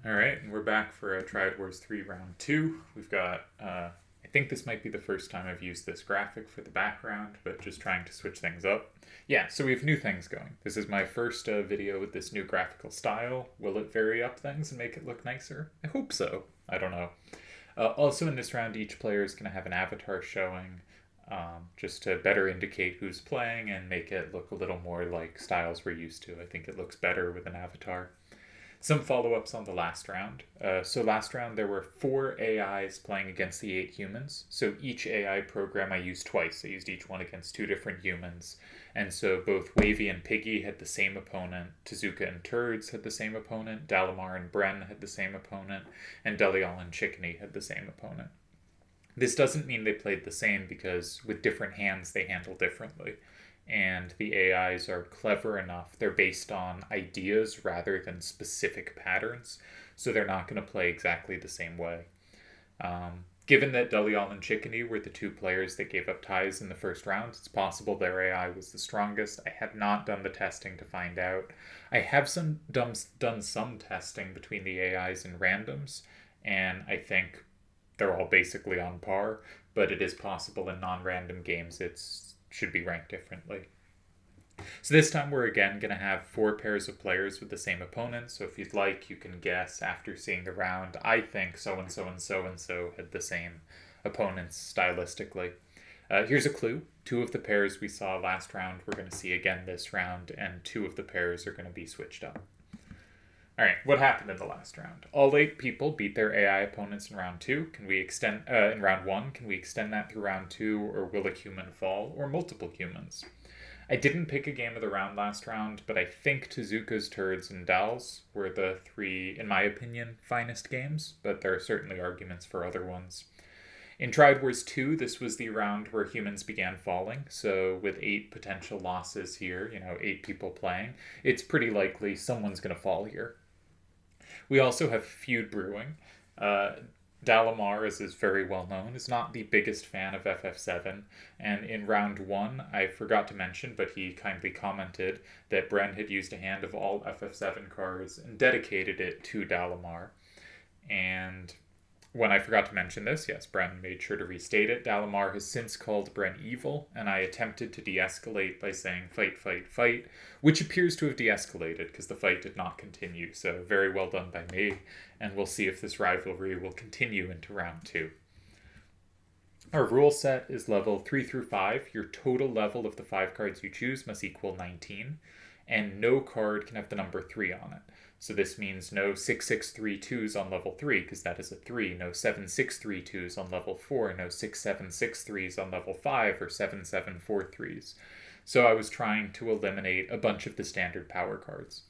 Alright, and we're back for Triad Wars 3 Round 2. We've got, I think this might be the first time I've used this graphic for the background, but just trying to switch things up. Yeah, so we have new things going. This is my first video with this new graphical style. Will it vary up things and make it look nicer? I hope so. I don't know. Also in this round, each player is going to have an avatar showing, just to better indicate who's playing and make it look a little more like styles we're used to. I think it looks better with an avatar. Some follow-ups on the last round. So last round there were 4 AIs playing against the 8 humans. So each AI program I used twice. I used each one against 2 different humans. And so both Wavy and Piggy had the same opponent. Tazooka and Turds had the same opponent. Dalamar and Bren had the same opponent. And Delial and Chickeny had the same opponent. This doesn't mean they played the same because with different hands they handle differently. And the AIs are clever enough. They're based on ideas rather than specific patterns, so they're not going to play exactly the same way. Given that Delial and Chickeny were the 2 players that gave up ties in the first round, it's possible their AI was the strongest. I have not done the testing to find out. I have done some testing between the AIs and randoms, and I think they're all basically on par, but it is possible in non-random games it's should be ranked differently. So this time we're again going to have 4 pairs of players with the same opponent. So if you'd like, you can guess after seeing the round. I think so-and-so and so-and-so had the same opponents stylistically. Here's a clue. 2 of the pairs we saw last round we're going to see again this round, and 2 of the pairs are going to be switched up. Alright, what happened in the last round? All 8 people beat their AI opponents in round 2. Can we extend, in round 1, can we extend that through round 2, or will a human fall, or multiple humans? I didn't pick a game of the round last round, but I think Tazooka's, Turds, and Dals were the 3, in my opinion, finest games, but there are certainly arguments for other ones. In Triad Wars 2, this was the round where humans began falling, so with 8 potential losses here, 8 people playing, it's pretty likely someone's going to fall here. We also have feud brewing. Dalamar, as is very well known, is not the biggest fan of FF7, and in round 1, I forgot to mention, but he kindly commented that Bren had used a hand of all FF7 cards and dedicated it to Dalamar. And when I forgot to mention this, yes, Bren made sure to restate it. Dalamar has since called Bren evil, and I attempted to de-escalate by saying fight, fight, fight, which appears to have de-escalated because the fight did not continue, so very well done by me, and we'll see if this rivalry will continue into round 2. Our rule set is level 3 through 5. Your total level of the 5 cards you choose must equal 19, and no card can have the number 3 on it. So this means no 6632s on level 3, because that is a 3, no 7632s on level 4, no 6763s on level 5, or 7743s. So I was trying to eliminate a bunch of the standard power cards.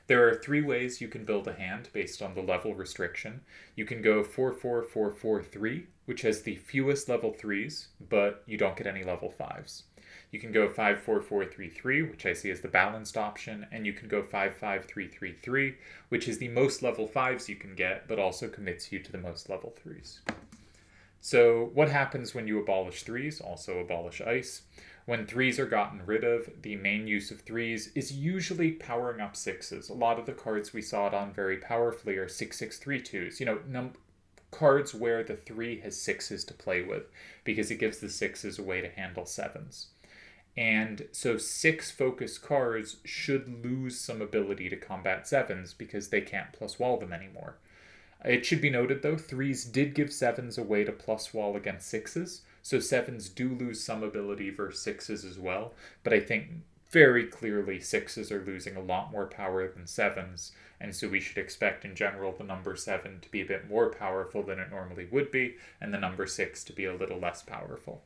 There are 3 ways you can build a hand based on the level restriction. You can go 4-4-4-4-3, which has the fewest level 3s, but you don't get any level 5s. You can go 5-4-4-3-3, which I see as the balanced option, and you can go 5-5-3-3-3, which is the most level 5s you can get, but also commits you to the most level 3s. So what happens when you abolish 3s? Also abolish ice. When 3s are gotten rid of, the main use of 3s is usually powering up 6s. A lot of the cards we saw it on very powerfully are 6-6-3-2s. Cards where the 3 has 6s to play with, because it gives the 6s a way to handle 7s. And so 6 focus cards should lose some ability to combat 7s because they can't plus wall them anymore. It should be noted though, 3s did give 7s a way to plus wall against 6s, so 7s do lose some ability versus 6s as well, but I think very clearly 6s are losing a lot more power than 7s, and so we should expect in general the number 7 to be a bit more powerful than it normally would be, and the number 6 to be a little less powerful.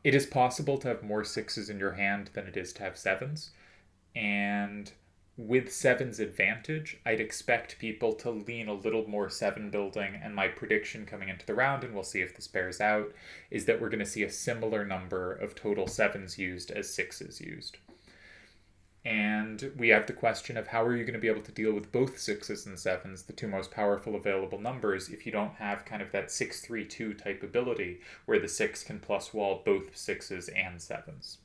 It is possible to have more 6s in your hand than it is to have 7s, and with 7's advantage, I'd expect people to lean a little more 7 building, and my prediction coming into the round, and we'll see if this bears out, is that we're going to see a similar number of total 7s used as 6s used. And we have the question of how are you going to be able to deal with both 6s and 7s, the 2 most powerful available numbers, if you don't have kind of that 6-3-2 type ability where the 6 can plus wall both 6s and 7s.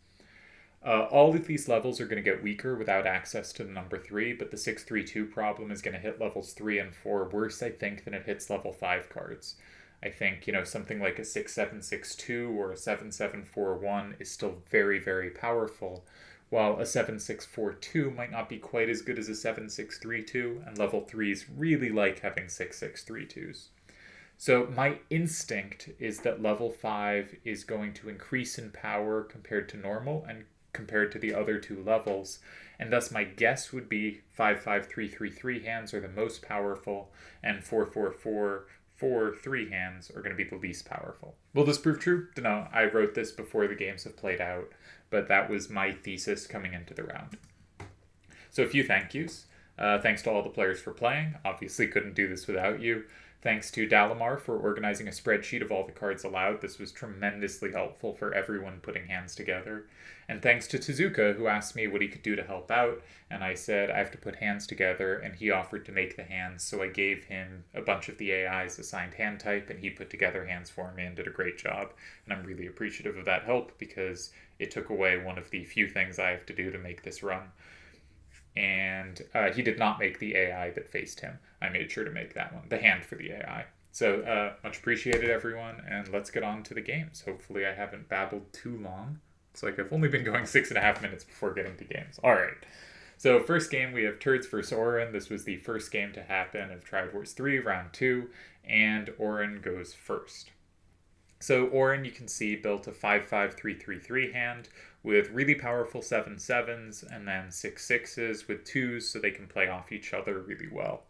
All of these levels are going to get weaker without access to the number 3, but the 632 problem is going to hit levels 3 and 4 worse, I think, than it hits level 5 cards. I think, something like a 6762 or a 7741 is still very, very powerful, while a 7642 might not be quite as good as a 7632, and level 3s really like having 6632s. So my instinct is that level 5 is going to increase in power compared to normal and compared to the other 2 levels, and thus my guess would be 55333 hands are the most powerful, and 4443 hands are going to be the least powerful. Will this prove true? Dunno. I wrote this before the games have played out, but that was my thesis coming into the round. So a few thank yous. Thanks to all the players for playing. Obviously couldn't do this without you. Thanks to Dalamar for organizing a spreadsheet of all the cards allowed. This was tremendously helpful for everyone putting hands together. And thanks to Tezuka, who asked me what he could do to help out, and I said I have to put hands together, and he offered to make the hands, so I gave him a bunch of the AI's assigned hand type, and he put together hands for me and did a great job. And I'm really appreciative of that help, because it took away one of the few things I have to do to make this run. And he did not make the AI that faced him. I made sure to make that one, the hand for the AI. So much appreciated, everyone, and let's get on to the games. Hopefully I haven't babbled too long. It's like I've only been going 6.5 minutes before getting to games. All right. So first game, we have Turdz versus Oren. This was the first game to happen of Triad Wars 3, round 2, and Oren goes first. So Oren, you can see, built a 5-5-3-3-3 hand with really powerful 7/7s and then 6/6s with 2s, so they can play off each other really well.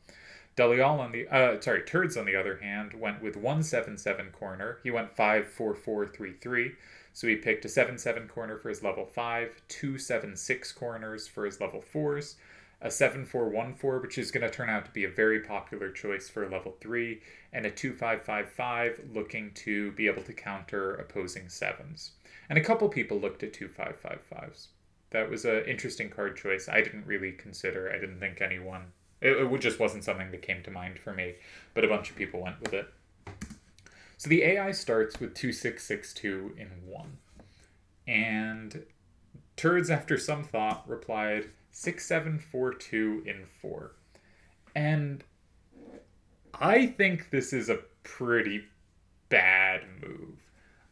Turdz, on the other hand, went with 1 7/7 corner. He went 5-4-4-3-3, so he picked a 7/7 corner for his level 5, 2 7/6 corners for his level 4s, a 7-4-1-4, which is going to turn out to be a very popular choice for level 3, and a 2-5-5-5 looking to be able to counter opposing 7s. And a couple people looked at 2-5-5-5s. That was an interesting card choice I didn't really consider. I didn't think anyone... It just wasn't something that came to mind for me, but a bunch of people went with it. So the AI starts with 2-6-6-2 in 1. And Turdz, after some thought, replied 6-7-4-2 in 4. And I think this is a pretty bad move.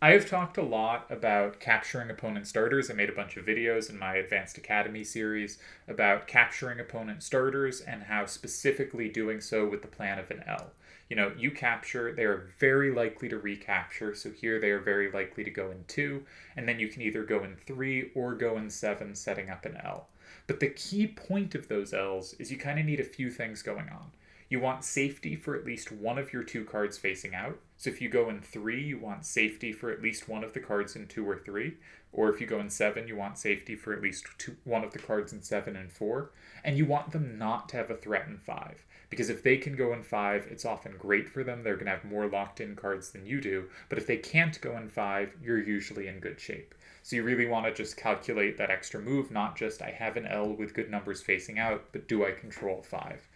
I have talked a lot about capturing opponent starters. I made a bunch of videos in my Advanced Academy series about capturing opponent starters and how specifically doing so with the plan of an L. You capture, they are very likely to recapture, so here they are very likely to go in 2, and then you can either go in 3 or go in 7, setting up an L. But the key point of those Ls is you kind of need a few things going on. You want safety for at least one of your 2 cards facing out. So if you go in 3, you want safety for at least one of the cards in 2 or 3. Or if you go in 7, you want safety for at least one of the cards in 7 and 4. And you want them not to have a threat in 5. Because if they can go in 5, it's often great for them. They're going to have more locked-in cards than you do. But if they can't go in 5, you're usually in good shape. So you really want to just calculate that extra move, not just I have an L with good numbers facing out, but do I control 5?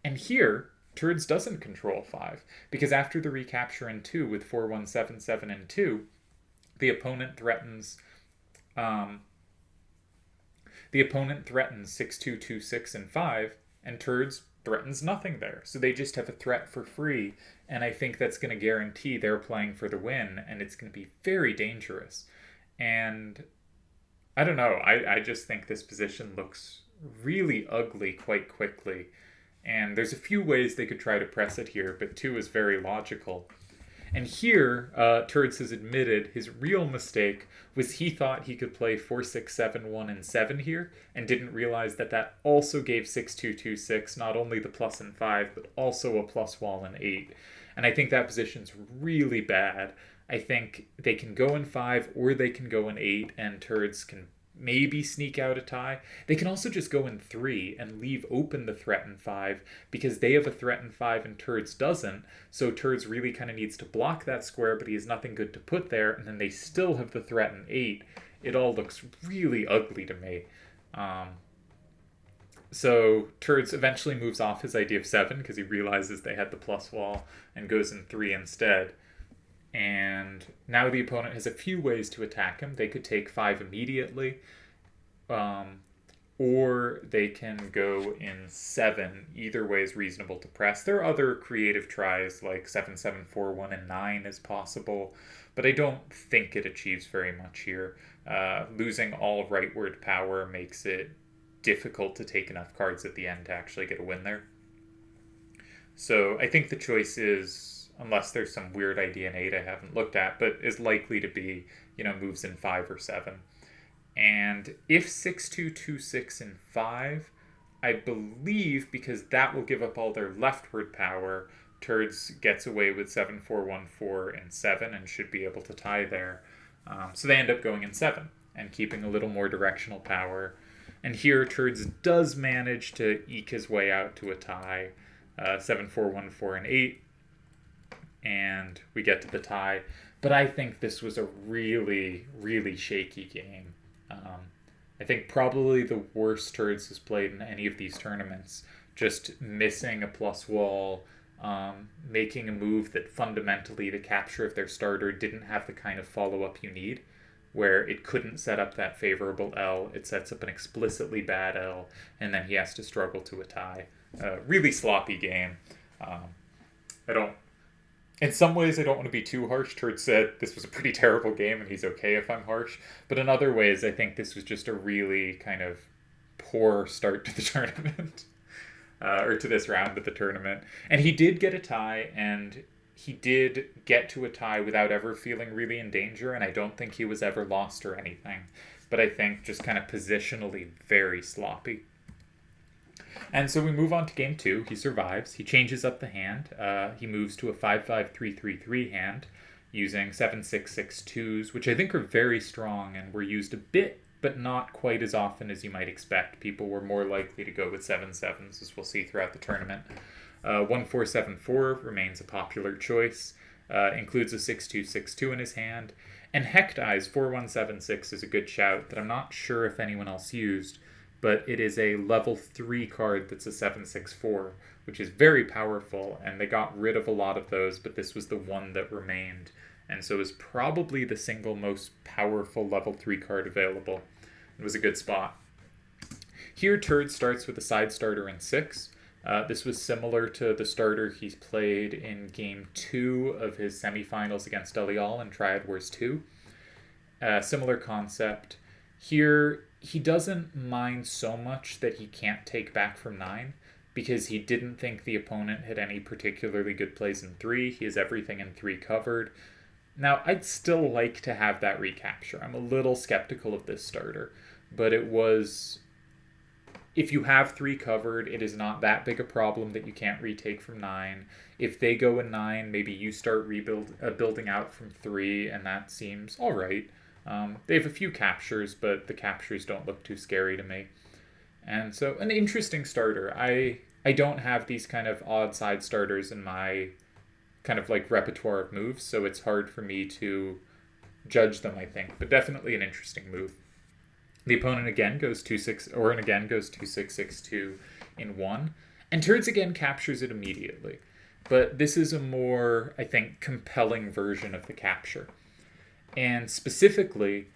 And here, Turdz doesn't control 5, because after the recapture in 2 with 4-1-7-7 and 2, the opponent threatens 6-2-2-6 and 5, and Turdz threatens nothing there. So they just have a threat for free, and I think that's going to guarantee they're playing for the win, and it's going to be very dangerous. And I don't know, I just think this position looks really ugly quite quickly. And there's a few ways they could try to press it here, but 2 is very logical. And here, Turdz has admitted his real mistake was he thought he could play 4-6-7-1 and 7 here, and didn't realize that that also gave 6-2-2-6 not only the plus in 5, but also a plus wall in 8. And I think that position's really bad. I think they can go in 5 or they can go in 8, and Turdz can maybe sneak out a tie. They can also just go in 3 and leave open the threat in 5, because they have a threat in 5 and Turdz doesn't. So Turdz really kind of needs to block that square, but he has nothing good to put there, and then they still have the threat in 8. It all looks really ugly to me. So Turdz eventually moves off his idea of 7 because he realizes they had the plus wall and goes in 3 instead. And now the opponent has a few ways to attack him. They could take 5 immediately, or they can go in 7. Either way is reasonable to press. There are other creative tries like 7741 and 9 is possible, but I don't think it achieves very much here. Losing all rightward power makes it difficult to take enough cards at the end to actually get a win there. So I think the choice is, unless there's some weird idea in 8 I haven't looked at, but is likely to be, moves in 5 or 7. And if 6226 in 5, I believe, because that will give up all their leftward power, Turdz gets away with 7414 in 7 and should be able to tie there. So they end up going in 7 and keeping a little more directional power. And here Turdz does manage to eke his way out to a tie, 7414 and 8. And we get to the tie. But I think this was a really, really shaky game. I think probably the worst Turdz has played in any of these tournaments. Just missing a plus wall, making a move that fundamentally the capture of their starter didn't have the kind of follow-up you need, where it couldn't set up that favorable L, it sets up an explicitly bad L, and then he has to struggle to a tie. Really sloppy game. In some ways, I don't want to be too harsh. Turdz said this was a pretty terrible game, and he's okay if I'm harsh. But in other ways, I think this was just a really kind of poor start to the tournament. Or to this round of the tournament. And he did get a tie, and he did get to a tie without ever feeling really in danger, and I don't think he was ever lost or anything. But I think just kind of positionally very sloppy. And so we move on to game 2. He survives. He changes up the hand. He moves to a 5-5-3-3-3 hand using 7-6-6-2s, which I think are very strong and were used a bit, but not quite as often as you might expect. People were more likely to go with 7-7s, as we'll see throughout the tournament. 1-4-7-4 remains a popular choice. Includes a 6-2-6-2 in his hand. And Hecht Eyes 4-1-7-6 is a good shout that I'm not sure if anyone else used, but it is a level 3 card that's a 7-6-4, which is very powerful, and they got rid of a lot of those, but this was the one that remained, and so it was probably the single most powerful level 3 card available. It was a good spot. Here, Turdz starts with a side starter in 6. This was similar to the starter he's played in Game 2 of his semifinals against Delial in Triad Wars 2. Similar concept. Here, he doesn't mind so much that he can't take back from 9, because he didn't think the opponent had any particularly good plays in 3. He has everything in 3 covered. Now, I'd still like to have that recapture. I'm a little skeptical of this starter, but it was... If you have 3 covered, it is not that big a problem that you can't retake from 9. If they go in 9, maybe you start building out from 3, and that seems all right. They have a few captures, but the captures don't look too scary to me. And so, an interesting starter. I don't have these kind of odd side starters in my kind of like repertoire of moves, so it's hard for me to judge them, I think. But definitely an interesting move. The opponent again goes 2-6, Oren again goes 2-6-6-2 in 1, and Turdz again captures it immediately. But this is a more, I think, compelling version of the capture. And specifically,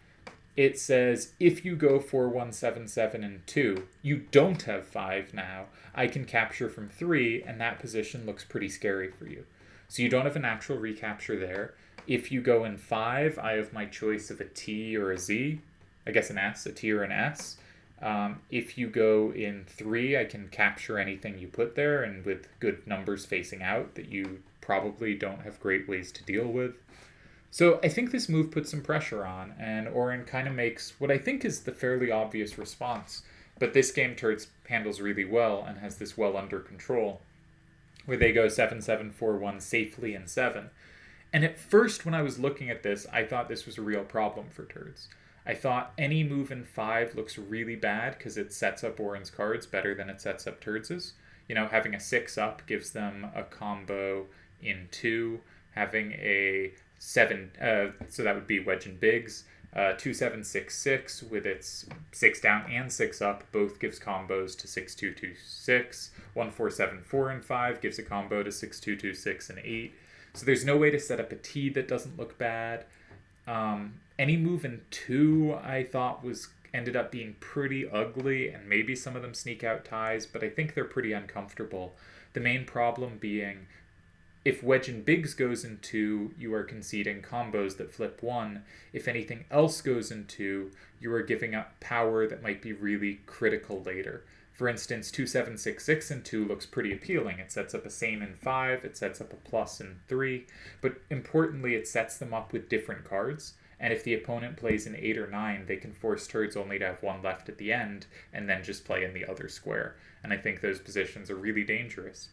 it says, if you go 4-1-7-7 and 2, you don't have 5 now. I can capture from 3, and that position looks pretty scary for you. So you don't have a natural recapture there. If you go in 5, I have my choice of a T or a Z. I guess an S, a T or an S. If you go in 3, I can capture anything you put there, and with good numbers facing out that you probably don't have great ways to deal with. So I think this move puts some pressure on, and Oren kind of makes what I think is the fairly obvious response. But this game Turdz handles really well and has this well under control, where they go 7-7-4-1 safely in 7. And at first, when I was looking at this, I thought this was a real problem for Turdz. I thought any move in 5 looks really bad because it sets up Oren's cards better than it sets up Turdz's. Having a 6 up gives them a combo in 2. Having a 7, so that would be Wedge and Biggs. 2-7-6-6 with its 6 down and 6 up both gives combos to 6-2-2-6. 1-4-7-4 and 5 gives a combo to 6-2-2-6 and 8. So there's no way to set up a T that doesn't look bad. Any move in 2 I thought was ended up being pretty ugly, and maybe some of them sneak out ties, but I think they're pretty uncomfortable. The main problem being, if Wedge and Biggs goes in 2, you are conceding combos that flip 1. If anything else goes in 2, you are giving up power that might be really critical later. For instance, 2766 in 2 looks pretty appealing. It sets up a same in 5, it sets up a plus in 3, but importantly it sets them up with different cards, and if the opponent plays an 8 or 9, they can force Turds only to have 1 left at the end, and then just play in the other square. And I think those positions are really dangerous.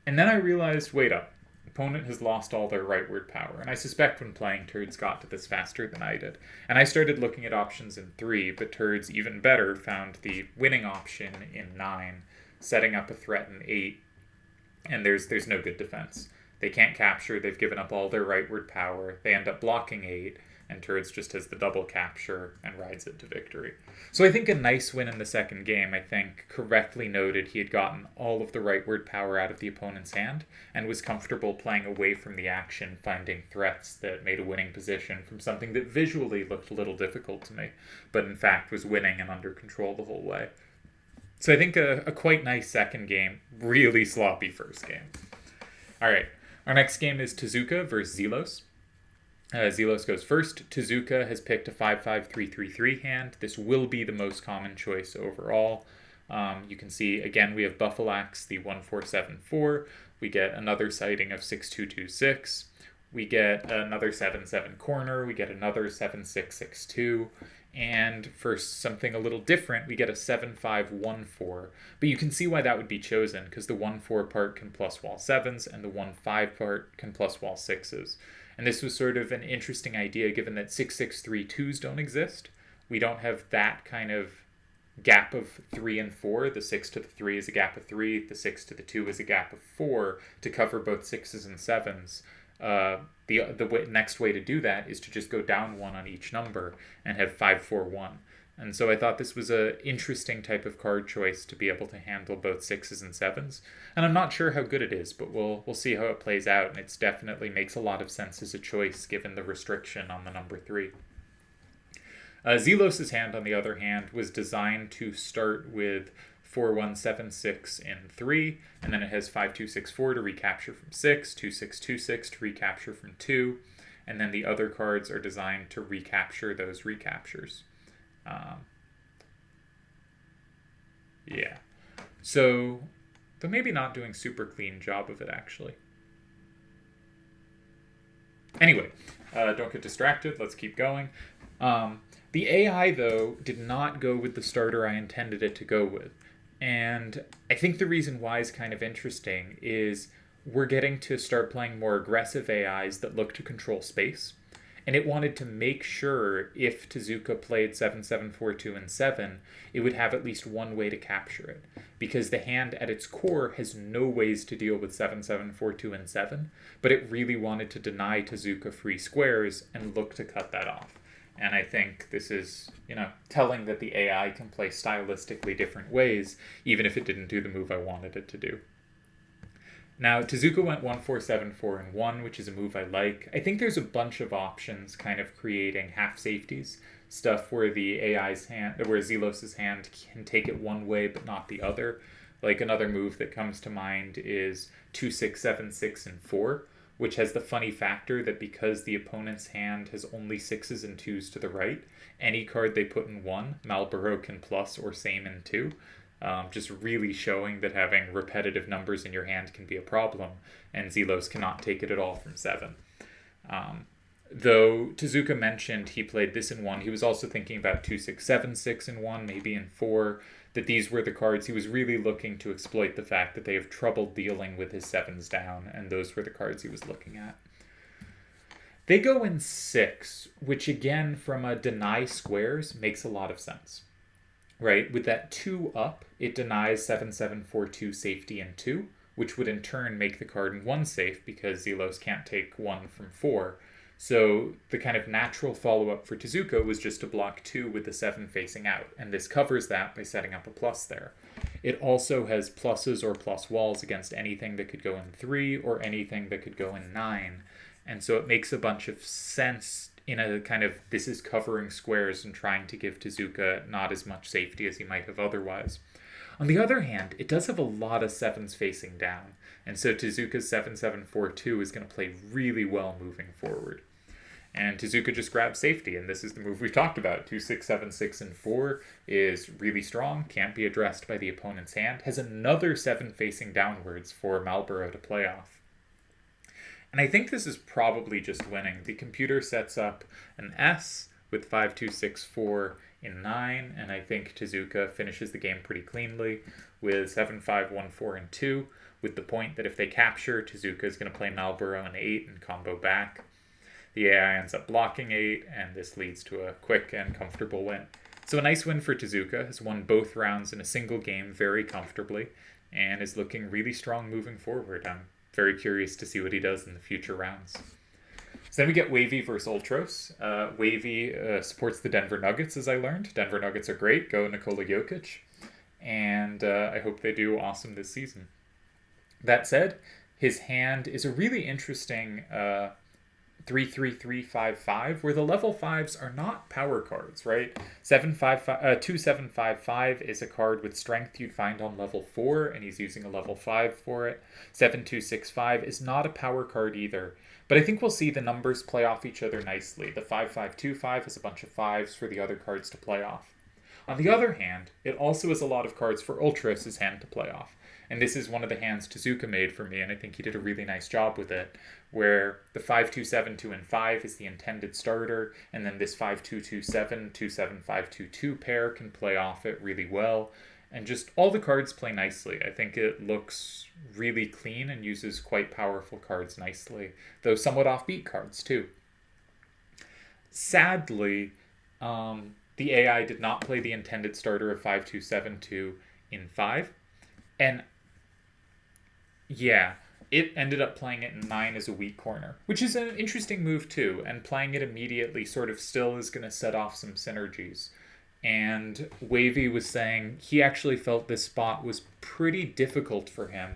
And then I realized, wait up, opponent has lost all their rightward power, and I suspect when playing Turds got to this faster than I did. And I started looking at options in 3, but Turds, even better, found the winning option in 9, setting up a threat in 8, and there's no good defense. They can't capture, they've given up all their rightward power, they end up blocking 8, and Turds just has the double capture and rides it to victory. So I think a nice win in the second game. I think correctly noted he had gotten all of the rightward power out of the opponent's hand and was comfortable playing away from the action, finding threats that made a winning position from something that visually looked a little difficult to me, but in fact was winning and under control the whole way. So I think a quite nice second game, really sloppy first game. Alright, our next game is Tazooka versus Zelos. Zelos goes first. Tazooka has picked a 5-5-3-3-3 hand. This will be the most common choice overall. You can see, again, we have Buffalax, the 1-4-7-4. We get another sighting of 6-2-2-6. We get another 7-7 corner. We get another 7-6-6-2. And for something a little different, we get a 7-5-1-4. But you can see why that would be chosen, because the 1-4 part can plus wall 7s, and the 1-5 part can plus wall 6s. And this was sort of an interesting idea, given that 6-6-3-2s don't exist. We don't have that kind of gap of 3 and 4. The 6 to the 3 is a gap of 3. The 6 to the 2 is a gap of 4 to cover both 6s and 7s. The next way to do that is to just go down 1 on each number and have 5-4-1. And so I thought this was an interesting type of card choice to be able to handle both 6s and 7s. And I'm not sure how good it is, but we'll see how it plays out. And it definitely makes a lot of sense as a choice given the restriction on the number 3. Zelos' hand, on the other hand, was designed to start with 4-1-7-6 in 3, and then it has 5-2-6-4 to recapture from 6, 2-6-2-6 to recapture from 2, and then the other cards are designed to recapture those recaptures. Yeah. So they're maybe not doing super clean job of it, actually. Anyway, don't get distracted. Let's keep going. The AI, though, did not go with the starter I intended it to go with. And I think the reason why is kind of interesting is we're getting to start playing more aggressive AIs that look to control space. And it wanted to make sure if Tezuka played 7-7-4-2 and 7, it would have at least one way to capture it. Because the hand at its core has no ways to deal with 7-7-4-2 and 7, but it really wanted to deny Tezuka free squares and look to cut that off. And I think this is, telling that the AI can play stylistically different ways, even if it didn't do the move I wanted it to do. Now, Tezuka went 1-4-7-4 and 1, which is a move I like. I think there's a bunch of options kind of creating half safeties, stuff where the AI's hand, where Zelos' hand can take it one way but not the other. Like another move that comes to mind is 2-6-7-6 and 4, which has the funny factor that because the opponent's hand has only 6s and 2s to the right, any card they put in 1, Malboro can plus or same in 2. Just really showing that having repetitive numbers in your hand can be a problem, and Zelos cannot take it at all from 7. Though Tezuka mentioned he played this in 1, he was also thinking about 2-6-7-6 in 1, maybe in 4, that these were the cards he was really looking to exploit the fact that they have trouble dealing with his 7s down, and those were the cards he was looking at. They go in 6, which again, from a deny squares, makes a lot of sense. Right, with that 2 up, it denies 7-7-4-2 safety in 2, which would in turn make the card in 1 safe because Zelos can't take 1 from 4. So the kind of natural follow-up for Tezuka was just to block 2 with the 7 facing out, and this covers that by setting up a plus there. It also has pluses or plus walls against anything that could go in 3 or anything that could go in 9, and so it makes a bunch of sense in a kind of, this is covering squares and trying to give Tezuka not as much safety as he might have otherwise. On the other hand, it does have a lot of 7s facing down, and so Tezuka's 7-7-4-2 is going to play really well moving forward. And Tazooka just grabs safety, and this is the move we've talked about. 2-6, 7-6, and 4 is really strong, can't be addressed by the opponent's hand, has another 7 facing downwards for Malboro to play off. And I think this is probably just winning. The computer sets up an S with 5-2-6-4 in 9, and I think Tazooka finishes the game pretty cleanly with 7-5-1-4 and 2, with the point that if they capture, Tazooka is going to play Malboro in 8 and combo back. The AI ends up blocking 8, and this leads to a quick and comfortable win. So a nice win for Tazooka, has won both rounds in a single game very comfortably, and is looking really strong moving forward. I'm very curious to see what he does in the future rounds. So then we get Wavy versus Ultros. Wavy supports the Denver Nuggets, as I learned. Denver Nuggets are great. Go Nikola Jokic. And I hope they do awesome this season. That said, his hand is a really interesting 3-3-3-5-5, where the level 5s are not power cards, right? 2-7-5-5 is a card with strength you'd find on level 4, and he's using a level 5 for it. 7-2-6-5 is not a power card either, but I think we'll see the numbers play off each other nicely. The 5-5-2-5 has a bunch of 5s for the other cards to play off. On the other hand, it also has a lot of cards for Ultros' hand to play off. And this is one of the hands Tezuka made for me, and I think he did a really nice job with it, where the 5-2-7-2 and 5 is the intended starter, and then this 5-2-2-7, 2-7-5-2-2 pair can play off it really well. And just all the cards play nicely. I think it looks really clean and uses quite powerful cards nicely, though somewhat offbeat cards too. Sadly, the AI did not play the intended starter of 5-2-7-2 in 5, and yeah, it ended up playing it in 9 as a weak corner, which is an interesting move too, and playing it immediately sort of still is going to set off some synergies. And Wavy was saying he actually felt this spot was pretty difficult for him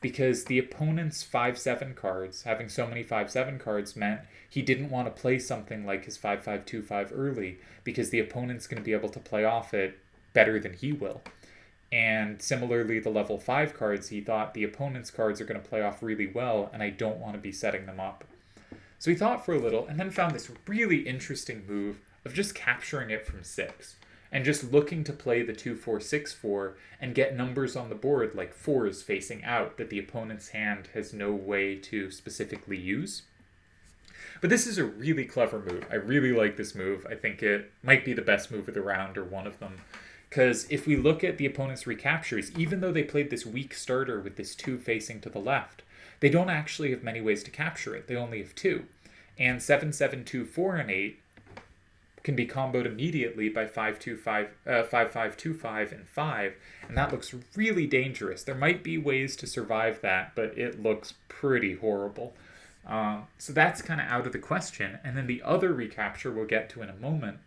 because the opponent's 5-7 cards, having so many 5-7 cards, meant he didn't want to play something like his 5-5-2-5 early because the opponent's going to be able to play off it better than he will. And similarly, the level 5 cards, he thought the opponent's cards are going to play off really well, and I don't want to be setting them up. So he thought for a little, and then found this really interesting move of just capturing it from 6, and just looking to play the 2-4-6-4 and get numbers on the board like 4s facing out that the opponent's hand has no way to specifically use. But this is a really clever move. I really like this move. I think it might be the best move of the round, or one of them. Because if we look at the opponent's recaptures, even though they played this weak starter with this 2 facing to the left, they don't actually have many ways to capture it. They only have 2. And 7-7-2-4 and 8 can be comboed immediately by 5-5-2-5 and 5, and that looks really dangerous. There might be ways to survive that, but it looks pretty horrible. So that's kind of out of the question. And then the other recapture we'll get to in a moment,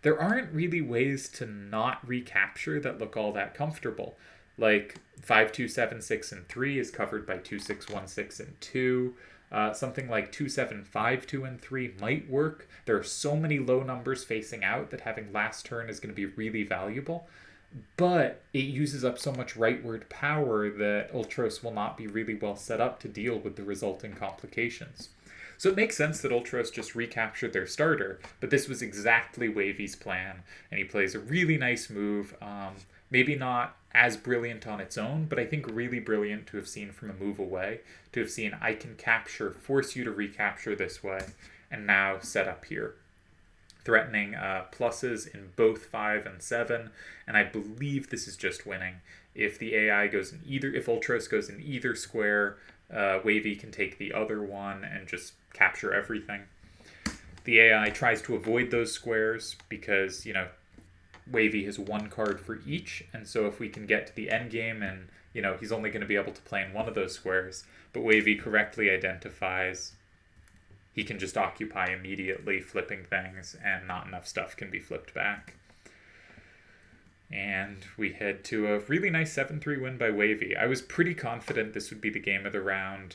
there aren't really ways to not recapture that look all that comfortable. Like 5-2-7-6 and 3 is covered by 2-6-1-6 and 2. Something like 2-7-5-2 and 3 might work. There are so many low numbers facing out that having last turn is going to be really valuable. But it uses up so much rightward power that Ultros will not be really well set up to deal with the resulting complications. So it makes sense that Ultros just recaptured their starter, but this was exactly Wavy's plan, and he plays a really nice move. Maybe not as brilliant on its own, but I think really brilliant to have seen from a move away, to have seen I can capture, force you to recapture this way, and now set up here. Threatening pluses in both 5 and 7, and I believe this is just winning. If the AI goes in either, if Ultros goes in either square, Wavy can take the other one and just capture everything. The AI tries to avoid those squares because, Wavy has 1 card for each, and so if we can get to the end game and, he's only going to be able to play in one of those squares, but Wavy correctly identifies he can just occupy immediately, flipping things, and not enough stuff can be flipped back. And we head to a really nice 7-3 win by Wavy. I was pretty confident this would be the game of the round.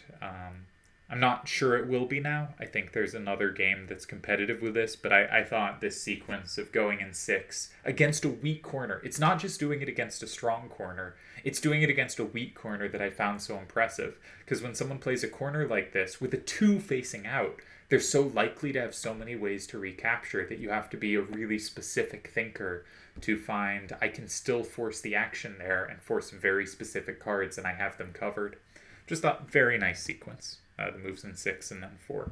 I'm not sure it will be now. I think there's another game that's competitive with this, but I thought this sequence of going in 6 against a weak corner, it's not just doing it against a strong corner, it's doing it against a weak corner that I found so impressive. Because when someone plays a corner like this with a 2 facing out, they're so likely to have so many ways to recapture that you have to be a really specific thinker to find I can still force the action there and force very specific cards, and I have them covered. Just thought very nice sequence. The moves in 6 and then 4.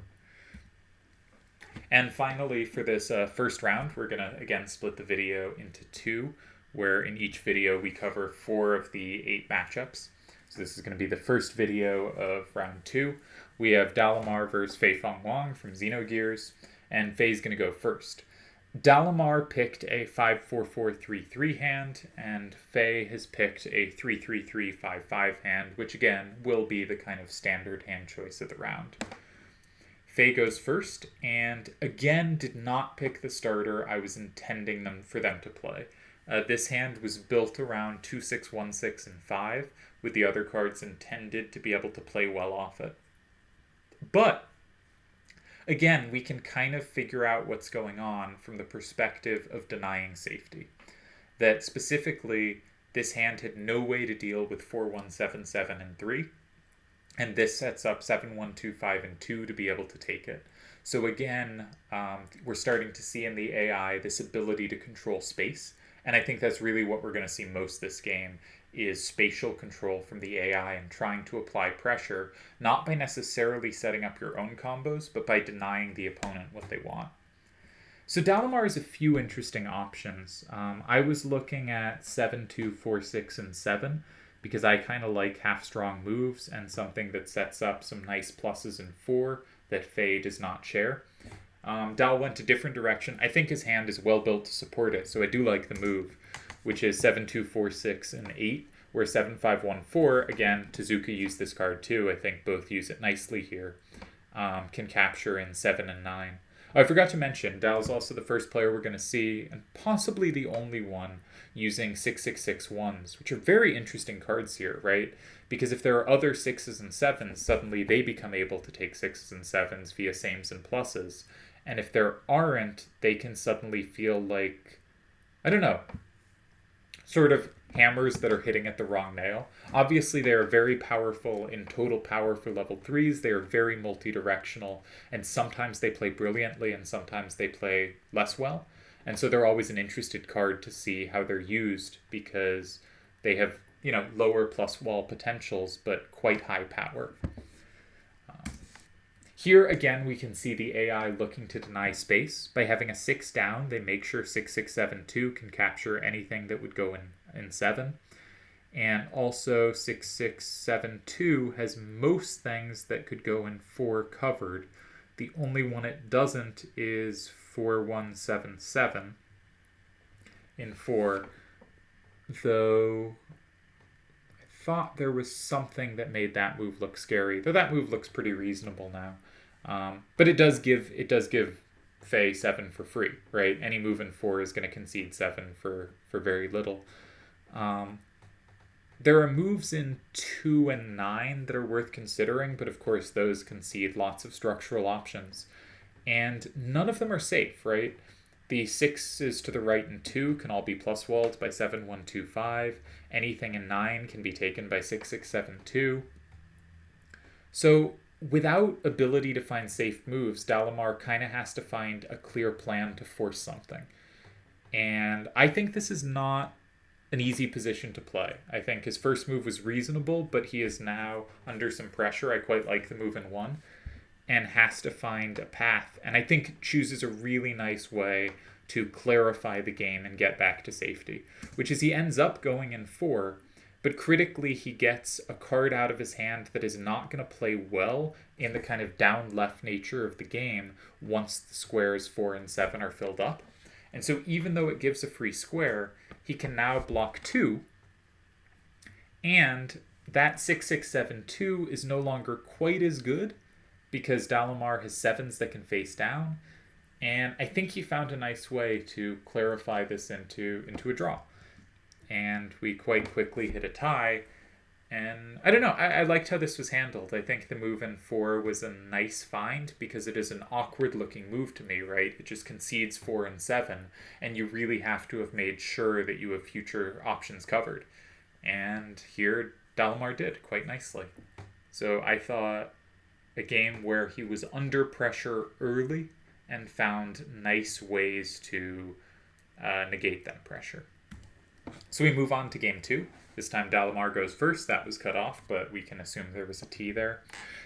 And finally, for this first round, we're going to again split the video into 2, where in each video we cover 4 of the 8 matchups. So this is going to be the first video of round 2. We have Dalamar versus Feifon Wong from Xenogears, and Fei's going to go first. Dalamar picked a 5-4-4-3-3 hand, and Fei has picked a 3-3-3-5-5 hand, which again will be the kind of standard hand choice of the round. Fei goes first, and again did not pick the starter I was intending for them to play. This hand was built around 2-6, 1-6, and 5, with the other cards intended to be able to play well off it. But again, we can kind of figure out what's going on from the perspective of denying safety. That specifically, this hand had no way to deal with 4-1, 7-7, and 3. And this sets up 7-1, 2-5, and 2 to be able to take it. So again, we're starting to see in the AI this ability to control space. And I think that's really what we're going to see most this game, is spatial control from the AI and trying to apply pressure, not by necessarily setting up your own combos, but by denying the opponent what they want. So Dalamar has a few interesting options. I was looking at 7-2, 4-6, and 7, because I kind of like half-strong moves and something that sets up some nice pluses in 4 that Fei does not share. Dal went a different direction. I think his hand is well built to support it, so I do like the move, which is 7-2, 4-6, and 8, where 7-5, 1-4, again, Tezuka used this card too. I think both use it nicely here. Can capture in 7 and 9. I forgot to mention, Dal's also the first player we're going to see, and possibly the only one, using 6-6-6-1s, which are very interesting cards here, right? Because if there are other 6s and 7s, suddenly they become able to take 6s and 7s via sames and pluses. And if there aren't, they can suddenly feel like, I don't know, sort of hammers that are hitting at the wrong nail. Obviously, they are very powerful in total power for level 3s. They are very multi-directional, and sometimes they play brilliantly and sometimes they play less well. And so they're always an interested card to see how they're used, because they have, lower plus wall potentials, but quite high power. Here, again, we can see the AI looking to deny space. By having a 6 down, they make sure 6-6-7-2 can capture anything that would go in 7. And also 6-6-7-2 has most things that could go in 4 covered. The only one it doesn't is 4-1-7-7 in 4. Though I thought there was something that made that move look scary. Though that move looks pretty reasonable now. But it does give Fei 7 for free, right? Any move in 4 is going to concede 7 for very little. There are moves in 2 and 9 that are worth considering, but of course those concede lots of structural options. And none of them are safe, right? The 6s to the right in 2 can all be plus walled by 7-1-2-5. Anything in 9 can be taken by 6-6-7-2. So without ability to find safe moves, Dalamar kind of has to find a clear plan to force something. And I think this is not an easy position to play. I think his first move was reasonable, but he is now under some pressure. I quite like the move in 1, and has to find a path. And I think chooses a really nice way to clarify the game and get back to safety, which is he ends up going in 4, but critically he gets a card out of his hand that is not going to play well in the kind of down left nature of the game once the squares 4 and 7 are filled up. And so even though it gives a free square, he can now block 2, and that 6-6-7-2 is no longer quite as good because Dalamar has 7s that can face down, and I think he found a nice way to clarify this into a draw. And we quite quickly hit a tie, And I don't know, I liked how this was handled. I think the move in 4 was a nice find because it is an awkward looking move to me, right? It just concedes 4 and 7, and you really have to have made sure that you have future options covered. And here, Dalmar did quite nicely. So I thought a game where he was under pressure early and found nice ways to negate that pressure. So we move on to game 2. This time Dalamar goes first. That was cut off, but we can assume there was a T there.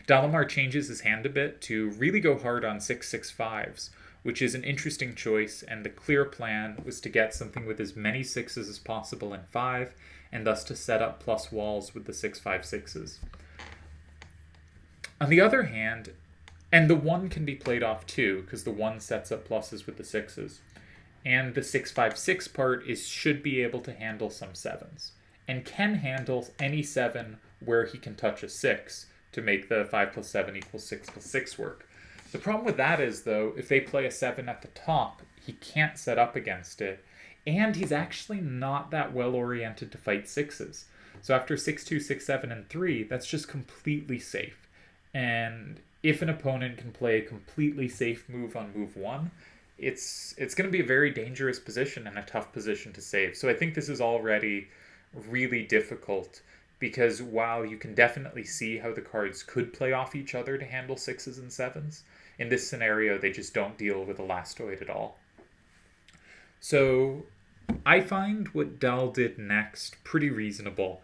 Dalamar changes his hand a bit to really go hard on 6/6/5s, which is an interesting choice, and the clear plan was to get something with as many 6s as possible in 5, and thus to set up plus walls with the 6/5/6s. On the other hand, and the 1 can be played off too, because the 1 sets up pluses with the 6s. And the 6/5/6 part should be able to handle some 7s. And can handle any 7 where he can touch a 6 to make the 5 + 7 = 6 + 6 work. The problem with that is, though, if they play a 7 at the top, he can't set up against it, and he's actually not that well oriented to fight 6s. So after 6/2, 6/7, and 3, that's just completely safe. And if an opponent can play a completely safe move on move 1, it's going to be a very dangerous position and a tough position to save. So I think this is already really difficult, because while you can definitely see how the cards could play off each other to handle 6s and 7s, in this scenario they just don't deal with Elastoid at all. So I find what Dal did next pretty reasonable.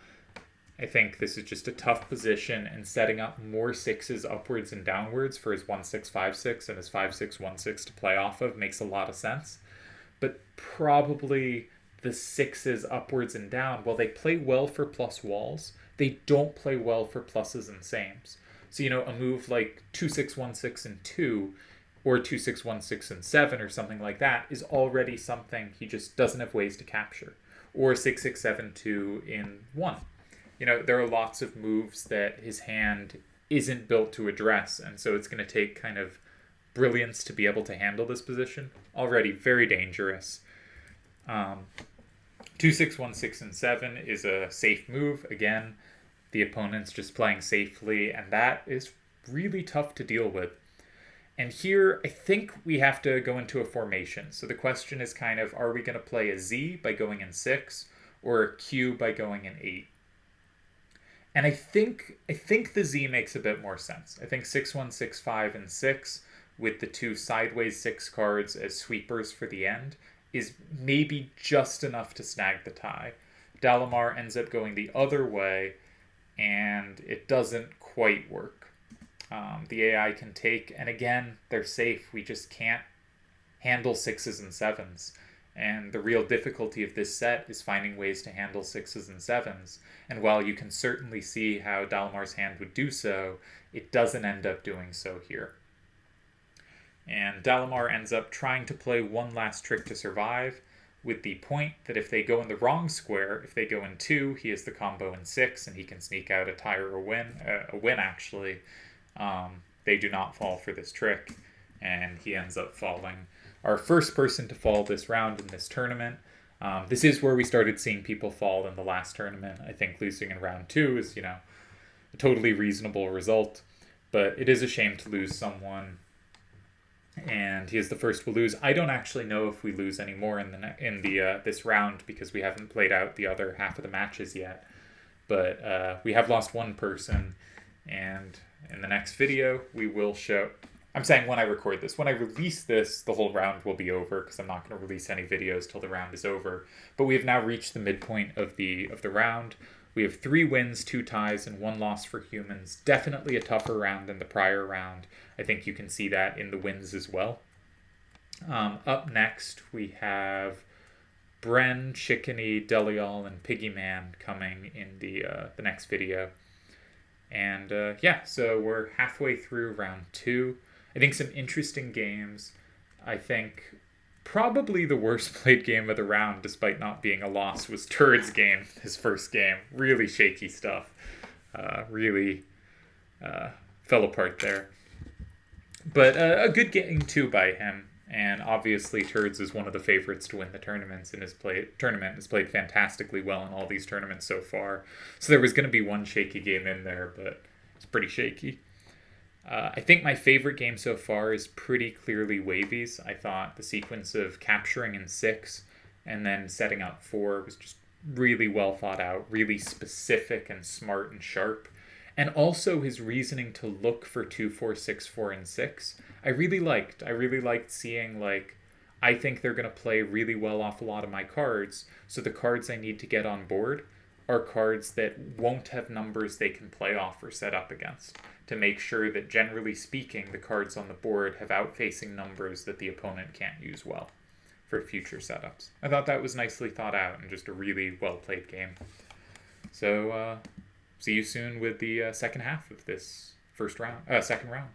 I think this is just a tough position, and setting up more 6s upwards and downwards for his 1/6/5/6 and his 5/6/1/6 to play off of makes a lot of sense. But probably the 6s upwards and down, while they play well for plus walls, they don't play well for pluses and sames. So, a move like 2/6/1/6 and 2, or 2/6/1/6 and 7, or something like that, is already something he just doesn't have ways to capture. Or 6/6/7/2 in 1. There are lots of moves that his hand isn't built to address, and so it's going to take kind of brilliance to be able to handle this position. Already very dangerous. 2/6/1/6 and 7 is a safe move. Again, the opponent's just playing safely, and that is really tough to deal with. And here, I think we have to go into a formation. So the question is kind of, are we going to play a Z by going in 6, or a Q by going in 8? And I think the Z makes a bit more sense. I think 6/1/6/5 and 6, with the 2 sideways 6 cards as sweepers for the end, is maybe just enough to snag the tie. Dalamar ends up going the other way, and it doesn't quite work. The AI can take, and again, they're safe. We just can't handle 6s and 7s. And the real difficulty of this set is finding ways to handle 6s and 7s. And while you can certainly see how Dalamar's hand would do so, it doesn't end up doing so here. And Dalamar ends up trying to play one last trick to survive, with the point that if they go in the wrong square, if they go in 2, he has the combo in 6, and he can sneak out a tie or a win actually. They do not fall for this trick, and he ends up falling. Our first person to fall this round in this tournament. This is where we started seeing people fall in the last tournament. I think losing in round 2 is, a totally reasonable result, but it is a shame to lose someone, and he is the first we'll lose. I don't actually know if we lose any more in this round, because we haven't played out the other half of the matches yet. But we have lost one person, and in the next video we will show. I'm saying when I record this. When I release this, the whole round will be over, because I'm not going to release any videos till the round is over. But we have now reached the midpoint of the round. We have 3 wins, 2 ties, and 1 loss for humans. Definitely a tougher round than the prior round. I think you can see that in the wins as well. Up next, we have Bren, Chickeny, Delial, and Piggyman coming in the next video. And so we're halfway through round 2. I think some interesting games. I think probably the worst played game of the round, despite not being a loss, was Turd's game, his first game. Really shaky stuff. Really fell apart there. But a good game too by him. And obviously, Turdz is one of the favorites to win the tournaments and has played fantastically well in all these tournaments so far. So there was going to be one shaky game in there, but it's pretty shaky. I think my favorite game so far is pretty clearly Wavey's. I thought the sequence of capturing in 6 and then setting up 4 was just really well thought out, really specific and smart and sharp. And also his reasoning to look for 2, 4, 6, 4, and 6. I really liked seeing, like, I think they're going to play really well off a lot of my cards, so the cards I need to get on board are cards that won't have numbers they can play off or set up against, to make sure that, generally speaking, the cards on the board have outfacing numbers that the opponent can't use well for future setups. I thought that was nicely thought out and just a really well-played game. So, see you soon with the second half of this second round.